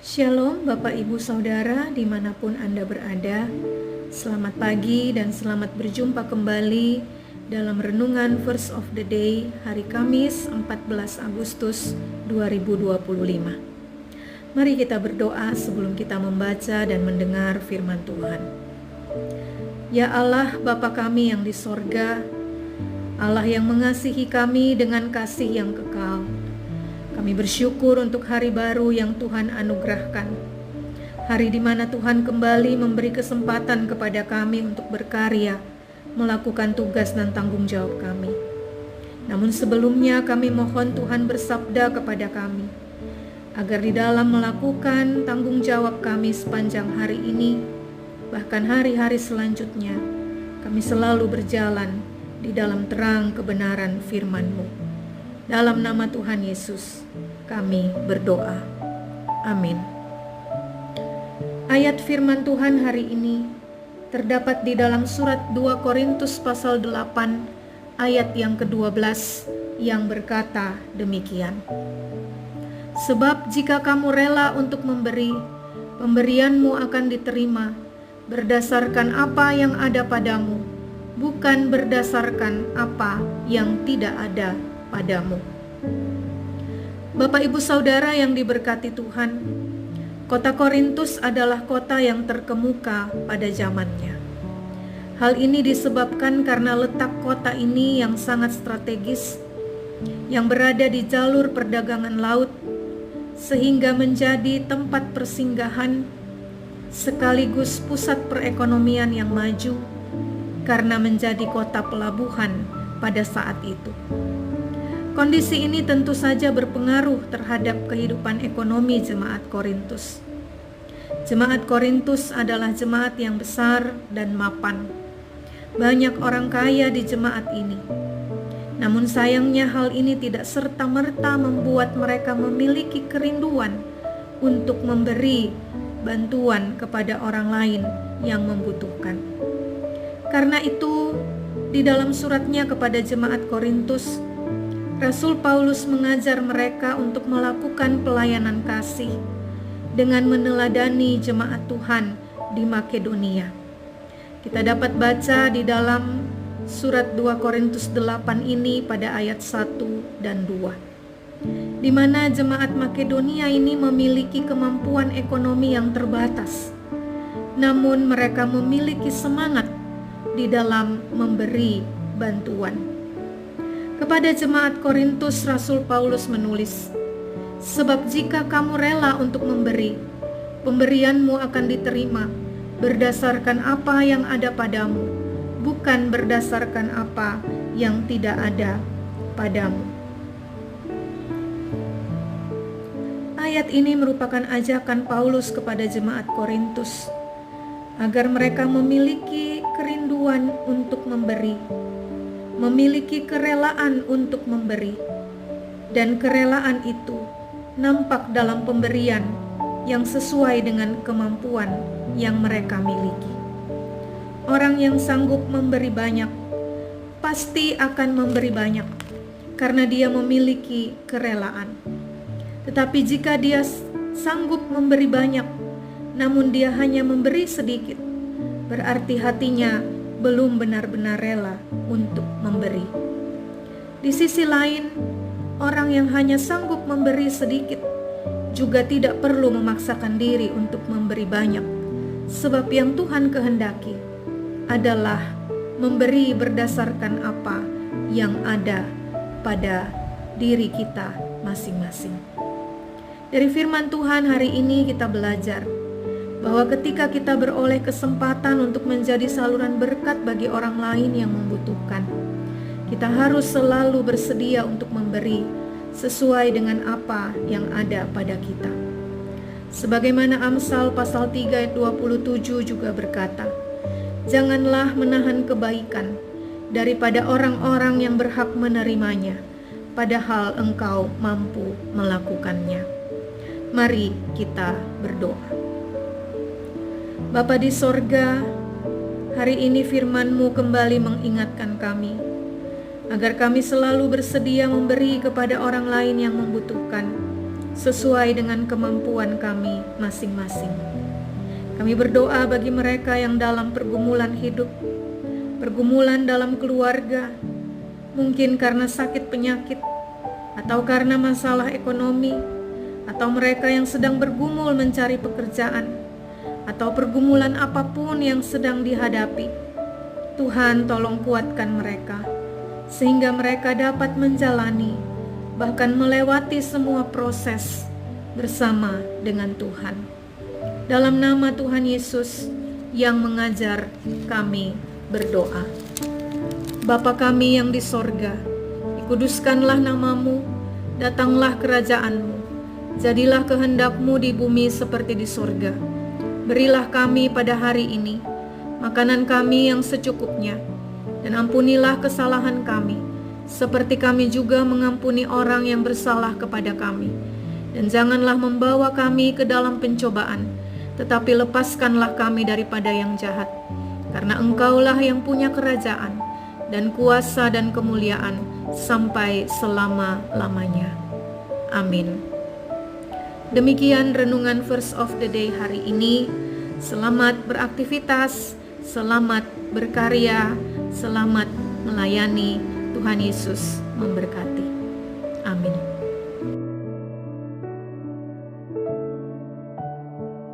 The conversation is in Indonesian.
Shalom Bapak Ibu Saudara dimanapun Anda berada. Selamat pagi dan selamat berjumpa kembali dalam Renungan Verse of the Day hari Kamis 14 Agustus 2025. Mari kita berdoa sebelum kita membaca dan mendengar firman Tuhan. Ya Allah Bapa kami yang di sorga, Allah yang mengasihi kami dengan kasih yang kekal, kami bersyukur untuk hari baru yang Tuhan anugerahkan. Hari di mana Tuhan kembali memberi kesempatan kepada kami untuk berkarya, melakukan tugas dan tanggung jawab kami. Namun sebelumnya kami mohon Tuhan bersabda kepada kami, agar di dalam melakukan tanggung jawab kami sepanjang hari ini, bahkan hari-hari selanjutnya, kami selalu berjalan di dalam terang kebenaran firman-Mu. Dalam nama Tuhan Yesus, kami berdoa. Amin. Ayat firman Tuhan hari ini terdapat di dalam surat 2 Korintus pasal 8 ayat yang ke-12 yang berkata demikian. Sebab jika kamu rela untuk memberi, pemberianmu akan diterima berdasarkan apa yang ada padamu, bukan berdasarkan apa yang tidak ada padamu. Bapak Ibu Saudara yang diberkati Tuhan, kota Korintus adalah kota yang terkemuka pada zamannya. Hal ini disebabkan karena letak kota ini yang sangat strategis, yang berada di jalur perdagangan laut, sehingga menjadi tempat persinggahan sekaligus pusat perekonomian yang maju, karena menjadi kota pelabuhan pada saat itu. Kondisi ini tentu saja berpengaruh terhadap kehidupan ekonomi jemaat Korintus. Jemaat Korintus adalah jemaat yang besar dan mapan. Banyak orang kaya di jemaat ini. Namun sayangnya hal ini tidak serta-merta membuat mereka memiliki kerinduan untuk memberi bantuan kepada orang lain yang membutuhkan. Karena itu, di dalam suratnya kepada jemaat Korintus, Rasul Paulus mengajar mereka untuk melakukan pelayanan kasih dengan meneladani jemaat Tuhan di Makedonia. Kita dapat baca di dalam surat 2 Korintus 8 ini pada ayat 1 dan 2, di mana jemaat Makedonia ini memiliki kemampuan ekonomi yang terbatas, namun mereka memiliki semangat di dalam memberi bantuan. Kepada jemaat Korintus, Rasul Paulus menulis, sebab jika kamu rela untuk memberi, pemberianmu akan diterima berdasarkan apa yang ada padamu, bukan berdasarkan apa yang tidak ada padamu. Ayat ini merupakan ajakan Paulus kepada jemaat Korintus agar mereka memiliki kerinduan untuk memberi, memiliki kerelaan untuk memberi, dan kerelaan itu nampak dalam pemberian yang sesuai dengan kemampuan yang mereka miliki. Orang yang sanggup memberi banyak pasti akan memberi banyak karena dia memiliki kerelaan. Tetapi jika dia sanggup memberi banyak namun dia hanya memberi sedikit, berarti hatinya belum benar-benar rela untuk memberi. Di sisi lain, orang yang hanya sanggup memberi sedikit juga tidak perlu memaksakan diri untuk memberi banyak, sebab yang Tuhan kehendaki adalah memberi berdasarkan apa yang ada pada diri kita masing-masing. Dari firman Tuhan hari ini kita belajar bahwa ketika kita beroleh kesempatan untuk menjadi saluran berkat bagi orang lain yang membutuhkan, kita harus selalu bersedia untuk memberi sesuai dengan apa yang ada pada kita. Sebagaimana Amsal pasal 3 ayat 27 juga berkata, janganlah menahan kebaikan daripada orang-orang yang berhak menerimanya, padahal engkau mampu melakukannya. Mari kita berdoa. Bapa di sorga, hari ini firman-Mu kembali mengingatkan kami, agar kami selalu bersedia memberi kepada orang lain yang membutuhkan, sesuai dengan kemampuan kami masing-masing. Kami berdoa bagi mereka yang dalam pergumulan hidup, pergumulan dalam keluarga, mungkin karena sakit penyakit, atau karena masalah ekonomi, atau mereka yang sedang bergumul mencari pekerjaan, atau pergumulan apapun yang sedang dihadapi. Tuhan, tolong kuatkan mereka, sehingga mereka dapat menjalani, bahkan melewati semua proses bersama dengan Tuhan. Dalam nama Tuhan Yesus yang mengajar kami berdoa. Bapa kami yang di sorga, dikuduskanlah namamu, datanglah kerajaan-Mu, jadilah kehendak-Mu di bumi seperti di sorga. Berilah kami pada hari ini makanan kami yang secukupnya, dan ampunilah kesalahan kami, seperti kami juga mengampuni orang yang bersalah kepada kami. Dan janganlah membawa kami ke dalam pencobaan, tetapi lepaskanlah kami daripada yang jahat. Karena Engkaulah yang punya kerajaan, dan kuasa dan kemuliaan sampai selama-lamanya. Amin. Demikian renungan Verse of the Day hari ini. Selamat beraktivitas, selamat berkarya, selamat melayani. Tuhan Yesus memberkati. Amin.